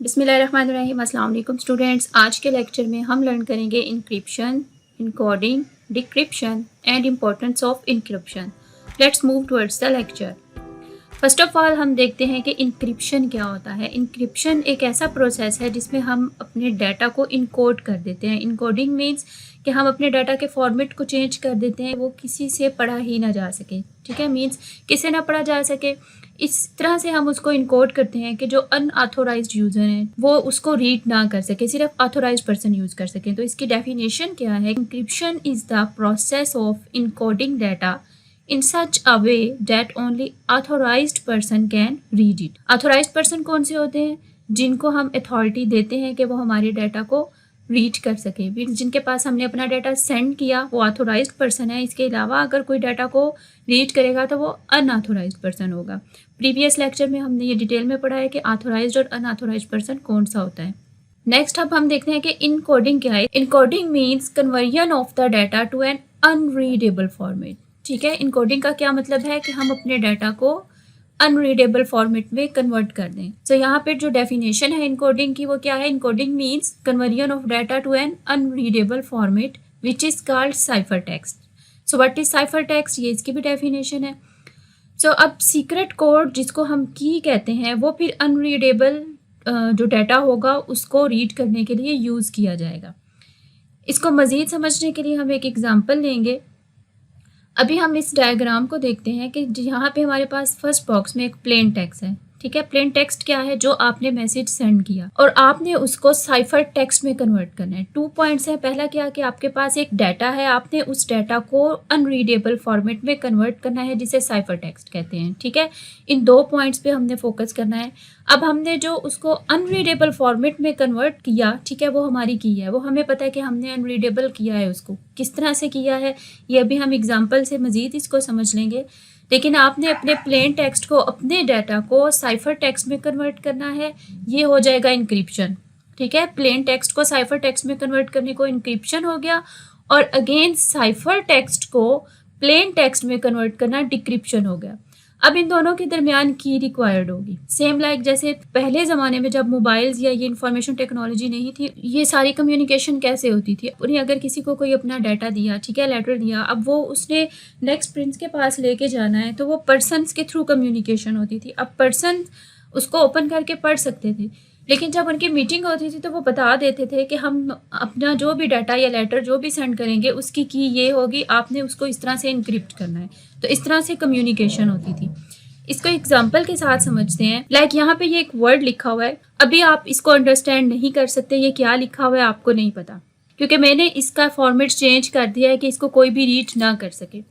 बिस्मिल्लाहिर्रहमानिर्रहीम। अस्सलाम वालेकुम स्टूडेंट्स। आज के लेक्चर में हम लर्न करेंगे encryption, encoding, decryption and importance of encryption. Let's move towards the lecture. First of all हम देखते हैं कि इंक्रिप्शन क्या होता है। इंक्रिप्शन एक ऐसा प्रोसेस है जिसमें हम अपने डाटा को इनकोड कर देते हैं। इनकोडिंग मीन्स कि हम अपने डाटा के फॉर्मेट को चेंज कर देते हैं, वो किसी से पढ़ा ही ना जा सके। ठीक है, मीन्स किसे ना पढ़ा जा सके। इस तरह से हम उसको इनकोड करते हैं कि जो अनऑथोराइज्ड यूज़र हैं वो उसको रीड ना कर सके, सिर्फ ऑथोराइज्ड पर्सन यूज़ कर सकें। तो इसकी डेफिनेशन क्या है? Encryption is the process of encoding data in such a way that only authorized person can read it। authorized person कौन से होते हैं? जिनको हम अथॉरिटी देते हैं कि वो हमारे डाटा को रीड कर सके। जिनके पास हमने अपना डाटा सेंड किया वो ऑथोराइज्ड पर्सन है। इसके अलावा अगर कोई डाटा को रीड करेगा तो वो अनऑथोराइज्ड पर्सन होगा। प्रीवियस लेक्चर में हमने ये डिटेल में पढ़ा है कि ऑथोराइज्ड और अनऑथोराइज्ड पर्सन कौन सा होता है। नेक्स्ट अब हम देखते हैं कि इनकोडिंग क्या है। Encoding means conversion of the data to an unreadable format. ठीक है, इनकोडिंग का क्या मतलब है कि हम अपने डाटा को अनरीडेबल फॉर्मेट में कन्वर्ट कर दें। सो यहाँ पे जो डेफिनेशन है इनकोडिंग की वो क्या है? Encoding means conversion of data to an unreadable format which is called cipher text. So what is cipher text, ये इसकी भी डेफिनेशन है। सो अब सीक्रेट कोड जिसको हम की कहते हैं वो फिर अनरीडेबल जो डाटा होगा उसको रीड करने के लिए यूज़ किया जाएगा। इसको मज़ीद समझने के लिए हम एक एग्जांपल लेंगे। अभी हम इस डायग्राम को देखते हैं कि यहाँ पे हमारे पास फर्स्ट बॉक्स में एक प्लेन टेक्स्ट है। ठीक है, प्लेन टेक्स्ट क्या है? जो आपने मैसेज सेंड किया और आपने उसको साइफर टेक्स्ट में कन्वर्ट करना है। 2 पॉइंट्स हैं। पहला क्या कि आपके पास एक डाटा है, आपने उस डाटा को अनरीडेबल फॉर्मेट में कन्वर्ट करना है जिसे साइफर टेक्स्ट कहते हैं। ठीक है, इन 2 पॉइंट्स पे हमने फोकस करना है। अब हमने जो उसको अनरीडेबल फॉर्मेट में कन्वर्ट किया, ठीक है, वो हमारी की है, वो हमें पता है कि हमने अनरीडेबल किया है। उसको किस तरह से किया है ये अभी हम एग्जाम्पल से मज़ीद इसको समझ लेंगे। लेकिन आपने अपने प्लेन टेक्स्ट को, अपने डाटा को साइफर टेक्स्ट में कन्वर्ट करना है, ये हो जाएगा इंक्रिप्शन। ठीक है, प्लेन टेक्स्ट को साइफर टेक्स्ट में कन्वर्ट करने को इंक्रिप्शन हो गया, और अगेन साइफर टेक्स्ट को प्लेन टेक्स्ट में कन्वर्ट करना डिक्रिप्शन हो गया। अब इन दोनों के दरमियान की रिक्वायर्ड होगी। सेम लाइक जैसे पहले ज़माने में जब मोबाइल्स या ये इंफॉर्मेशन टेक्नोलॉजी नहीं थी, ये सारी कम्युनिकेशन कैसे होती थी? उन्हें अगर किसी को कोई अपना डाटा दिया, ठीक है, लेटर दिया, अब वो उसने नेक्स्ट प्रिंस के पास लेके जाना है तो वो पर्सनस के थ्रू कम्युनिकेशन होती थी। अब पर्सन उसको ओपन करके पढ़ सकते थे, लेकिन जब उनकी मीटिंग होती थी तो वो बता देते थे कि हम अपना जो भी डाटा या लेटर जो भी सेंड करेंगे उसकी की ये होगी, आपने उसको इस तरह से इनक्रिप्ट करना है। तो इस तरह से कम्युनिकेशन होती थी। इसको एग्जाम्पल के साथ समझते हैं। लाइक यहाँ पे ये एक वर्ड लिखा हुआ है, अभी आप इसको अंडरस्टैंड नहीं कर सकते ये क्या लिखा हुआ है, आपको नहीं पता, क्योंकि मैंने इसका फॉर्मेट चेंज कर दिया है कि इसको कोई भी रीड ना कर सके।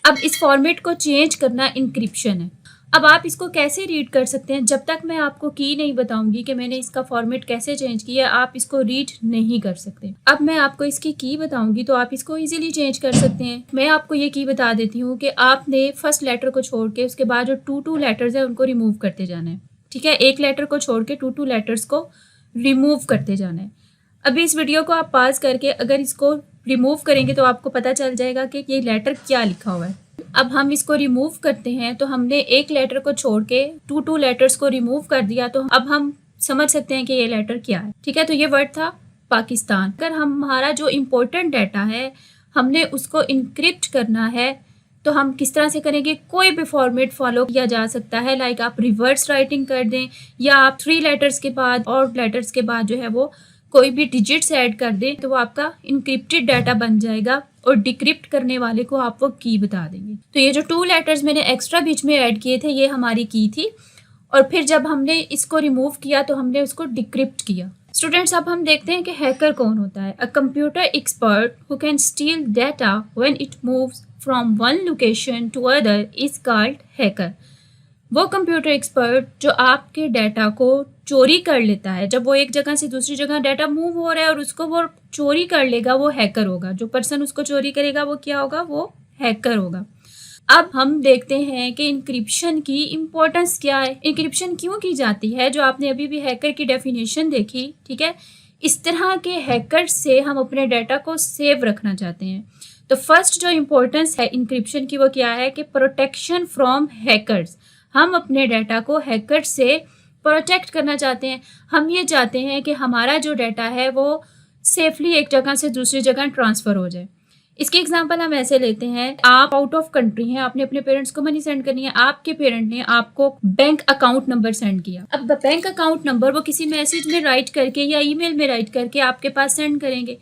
अब इस फॉर्मेट को चेंज करना इंक्रिप्शन है। अब आप इसको कैसे रीड कर सकते हैं? जब तक मैं आपको की नहीं बताऊंगी कि मैंने इसका फॉर्मेट कैसे चेंज किया, आप इसको रीड नहीं कर सकते। अब मैं आपको इसकी की बताऊंगी तो आप इसको इजीली चेंज कर सकते हैं। मैं आपको ये की बता देती हूँ कि आपने फर्स्ट लेटर को छोड़ के उसके बाद जो 2 लेटर्स है उनको रिमूव करते जाना है। ठीक है, एक लेटर को छोड़ के 2 लेटर्स को रिमूव करते जाना है। अभी इस वीडियो को आप पॉज करके अगर इसको रिमूव करेंगे तो आपको पता चल जाएगा कि ये लेटर क्या लिखा हुआ है। अब हम इसको रिमूव करते हैं तो हमने एक लेटर को छोड़ के 2 लेटर्स को रिमूव कर दिया, तो अब हम समझ सकते हैं कि ये लेटर क्या है। ठीक है, तो ये वर्ड था पाकिस्तान। अगर हमारा जो इम्पोर्टेंट डाटा है हमने उसको इनक्रिप्ट करना है तो हम किस तरह से करेंगे? कोई भी फॉर्मेट फॉलो किया जा सकता है। लाइक आप रिवर्स राइटिंग कर दें, या आप 3 लेटर्स के बाद और लेटर्स के बाद जो है वो कोई भी डिजिट्स ऐड कर दें, तो वो आपका इनक्रिप्टेड डाटा बन जाएगा और डिक्रिप्ट करने वाले को आप वो की बता देंगे। तो ये जो 2 लेटर्स मैंने एक्स्ट्रा बीच में ऐड किए थे ये हमारी की थी, और फिर जब हमने इसको रिमूव किया तो हमने उसको डिक्रिप्ट किया। स्टूडेंट्स, अब हम देखते हैं कि हैकर कौन होता है। A computer expert who can steal data when it moves from one location to other is called hacker. वो कंप्यूटर एक्सपर्ट जो आपके डाटा को चोरी कर लेता है, जब वो एक जगह से दूसरी जगह डाटा मूव हो रहा है और उसको वो चोरी कर लेगा, वो हैकर होगा। जो पर्सन उसको चोरी करेगा वो क्या होगा? वो हैकर होगा। अब हम देखते हैं कि इंक्रिप्शन की इम्पोर्टेंस क्या है, इंक्रिप्शन क्यों की जाती है। जो आपने अभी भी हैकर की डेफिनेशन देखी, ठीक है, इस तरह के हैकर से हम अपने डाटा को सेव रखना चाहते हैं। तो फर्स्ट जो इम्पोर्टेंस है इंक्रिप्शन की वो क्या है कि प्रोटेक्शन फ्रॉम हैकर्स। हम अपने डाटा को हैकर से प्रोटेक्ट करना चाहते हैं। हम ये चाहते हैं कि हमारा जो डाटा है वो सेफली एक जगह से दूसरी जगह ट्रांसफ़र हो जाए। इसकी एग्जांपल हम ऐसे लेते हैं, आप आउट ऑफ कंट्री हैं, आपने अपने पेरेंट्स को मनी सेंड करनी है, आपके पेरेंट ने आपको बैंक अकाउंट नंबर सेंड किया। अब बैंक अकाउंट नंबर वो किसी मैसेज में राइट करके या ईमेल में राइट करके आपके पास सेंड करेंगे।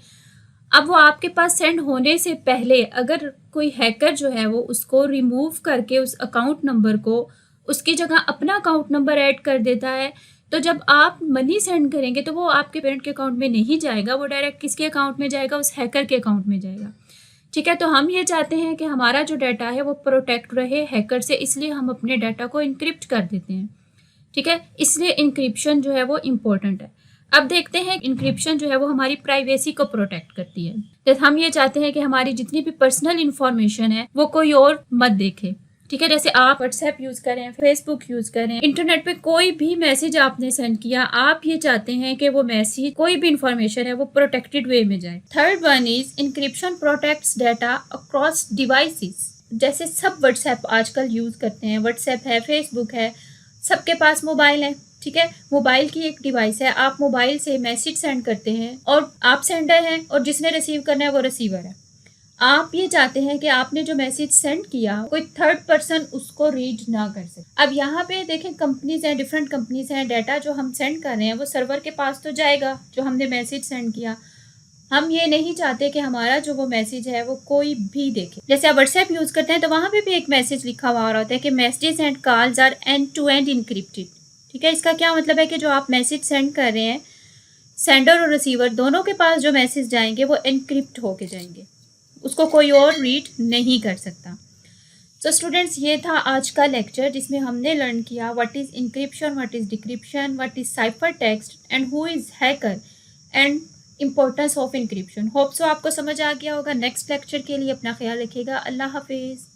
अब वो आपके पास सेंड होने से पहले अगर कोई हैकर जो है वो उसको रिमूव करके उस अकाउंट नंबर को उसकी जगह अपना अकाउंट नंबर ऐड कर देता है, तो जब आप मनी सेंड करेंगे तो वो आपके पेरेंट के अकाउंट में नहीं जाएगा, वो डायरेक्ट किसके अकाउंट में जाएगा, उस हैकर के अकाउंट में जाएगा। ठीक है, तो हम ये चाहते हैं कि हमारा जो डाटा है वो प्रोटेक्ट रहे हैकर से, इसलिए हम अपने डाटा को इनक्रिप्ट कर देते हैं। ठीक है, इसलिए इनक्रिप्शन जो है वो इम्पोर्टेंट है। अब देखते हैं इनक्रिप्शन जो है वो हमारी प्राइवेसी को प्रोटेक्ट करती है। जैसे हम ये चाहते हैं कि हमारी जितनी भी पर्सनल इंफॉर्मेशन है वो कोई और मत देखे। ठीक है, जैसे आप व्हाट्सएप यूज़ करें, फेसबुक यूज़ करें, इंटरनेट पे कोई भी मैसेज आपने सेंड किया, आप ये चाहते हैं कि वो मैसेज कोई भी इंफॉर्मेशन है वो प्रोटेक्टेड वे में जाए। Third one is encryption protects data across devices. जैसे सब व्हाट्सएप आजकल यूज़ करते हैं, व्हाट्सएप है, फेसबुक है, सबके पास मोबाइल है। ठीक है, मोबाइल की एक डिवाइस है, आप मोबाइल से मैसेज सेंड करते हैं और आप सेंडर हैं और जिसने रिसीव करना है वो रिसीवर है। आप ये चाहते हैं कि आपने जो मैसेज सेंड किया कोई थर्ड पर्सन उसको रीड ना कर सके। अब यहाँ पे देखें, कंपनीज हैं, डिफरेंट कंपनीज हैं, डाटा जो हम सेंड कर रहे हैं वो सर्वर के पास तो जाएगा जो हमने मैसेज सेंड किया। हम ये नहीं चाहते कि हमारा जो वो मैसेज है वो कोई भी देखे। जैसे आप व्हाट्सएप यूज़ करते हैं तो वहाँ पे भी एक मैसेज लिखा हुआ होता है कि messages and calls are end to end encrypted. ठीक है, इसका क्या मतलब है कि जो आप मैसेज सेंड कर रहे हैं, सेंडर और रिसीवर दोनों के पास जो मैसेज जाएंगे वो एनक्रिप्ट होके जाएंगे, उसको कोई और रीड नहीं कर सकता। तो स्टूडेंट्स, ये था आज का लेक्चर जिसमें हमने लर्न किया what is encryption, what is decryption, what is cipher text and who is hacker and importance of encryption. Hope so आपको समझ आ गया होगा। नेक्स्ट लेक्चर के लिए अपना ख्याल रखिएगा। अल्लाह हाफिज़।